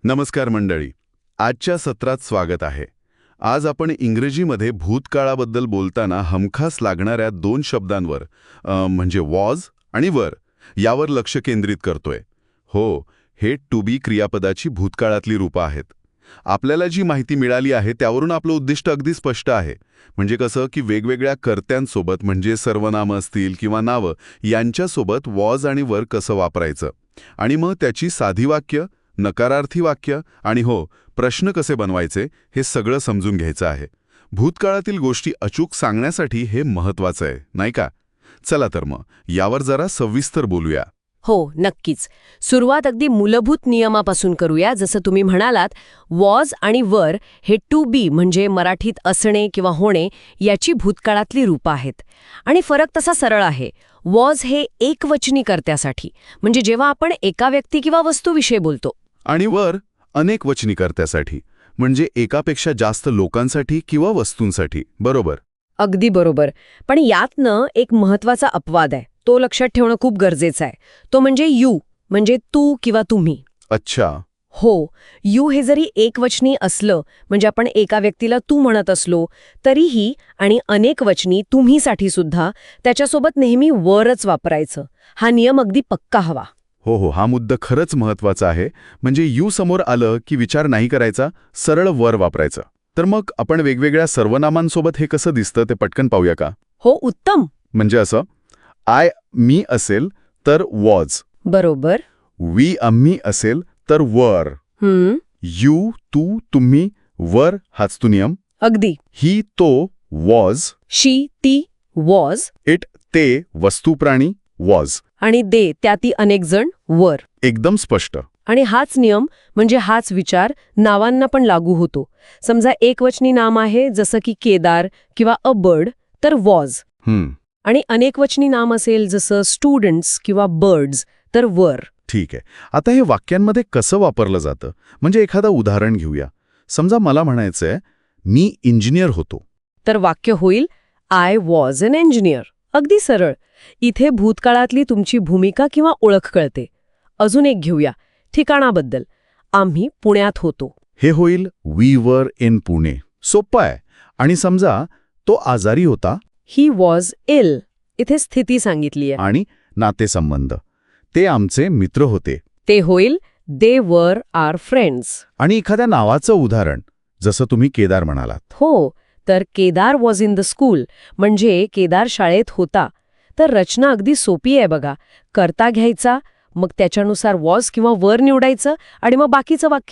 नमस्कार मंडळी. आजच्या सत्रात स्वागत आहे. आज आपण इंग्रजीमध्ये भूतकाळाबद्दल बोलताना हमखास लागणाऱ्या दोन शब्दांवर म्हणजे वॉज आणि वर यावर लक्ष केंद्रित करतोय. हो, हे टू बी क्रियापदाची भूतकाळातली रूपं आहेत. आपल्याला जी माहिती मिळाली आहे त्यावरून आपलं उद्दिष्ट अगदी स्पष्ट आहे. म्हणजे कसं की वेगवेगळ्या कर्त्यांसोबत म्हणजे सर्वनामं असतील किंवा नावं यांच्यासोबत वॉज आणि वर कसं वापरायचं आणि मग त्याची साधी वाक्य, नकारार्थी वाक्य आणि प्रश्न कसे बनवायचे हे सगळं समजून घ्यायचं आहे. भूतकाळातील गोष्टी अचूक सांगण्यासाठी हे महत्वाचं आहे, नाही का? चला तर मग यावर जरा सविस्तर बोलूया. हो, नक्कीच. सुरुवात अगदी मूलभूत नियमापासून करूया. जसं तुम्ही म्हणालात, वॉज आणि वर हे टू बी म्हणजे मराठीत असणे किंवा होणे याची भूतकाळातली रूपं आहेत. आणि फरक तसा सरळ आहे. वॉज हे एकवचनी कर्त्यासाठी, म्हणजे जेव्हा आपण एका व्यक्ती किंवा वस्तूविषयी बोलतो. आणि वर अनेक वचनी कर्त्यासाठी, म्हणजे एकापेक्षा जास्त लोकांसाठी किंवा वस्तूंसाठी. बरोबर? अगदी बरोबर. पण यातनं एक महत्वाचा अपवाद आहे. तो लक्षात ठेवणं खूप गरजेचं आहे. तो म्हणजे यू, म्हणजे तू किंवा तुम्ही. अच्छा. हो, यू हे जरी एकवचनी असलं, म्हणजे आपण एका व्यक्तीला तू म्हणत असलो, तरीही आणि अनेकवचनी तुम्हीसाठी सुद्धा त्याच्यासोबत नेहमी वरच वापरायचं. हा नियम अगदी पक्का हवा. हो, हा मुद्दा खरंच महत्वाचा आहे. म्हणजे यू समोर आलं की विचार नाही करायचा, सरळ वर वापरायचं. तर मग आपण वेगवेगळ्या सर्वनामांसोबत हे कसं दिसतं ते पटकन पाहूया का? हो, उत्तम. म्हणजे असं, मी असेल तर वॉज, बरोबर. आम्ही असेल तर वर, यू तू तुम्ही वर हाच तो नियम. अगदी. ही तो वॉज, शी ती वॉज, इट ते वस्तू प्राणी वॉज. आणि दे त्या ती अनेक जण वर. एकदम स्पष्ट. आणि हाच नियम म्हणजे हाच विचार नावांना पण लागू होतो. समजा एकवचनी नाम आहे जसं की केदार किंवा अ बर्ड तर वॉज, आणि अनेकवचनी नाम असेल जसं स्टुडंट्स किंवा बर्ड्स तर वर. ठीक आहे. आता हे वाक्यांमध्ये कसं वापरलं जातं म्हणजे एखादं उदाहरण घेऊया. समजा मला म्हणायचंय मी इंजिनियर होतो, तर वाक्य होईल आय वॉज एन इंजिनियर. अगदी सरळ. इथे भूतकाळातली तुमची भूमिका किंवा ओळख कळते. अजून एक घेऊया, ठिकाणाबद्दल. आम्ही पुण्यात होतो. हे होईल वी वर इन पुणे. सोपं आहे. आणि समजा तो आजारी होता, ही वॉज इल. इथे स्थिती सांगितली आहे. आणि नातेसंबंध, ते आमचे मित्र होते. ते होईल दे वर आर फ्रेंड्स. आणि एखाद्या नावाचं उदाहरण जसं तुम्ही केदार म्हणालात. हो, तर Kedar was in the school म्हणजे केदार शाळेत होता. तर रचना अगदी सोपी आहे बघा. कर्ता घ्यायचा, मग त्याच्यानुसार वॉज किंवा वर निवडायचं आणि मग बाकीचं वाक्य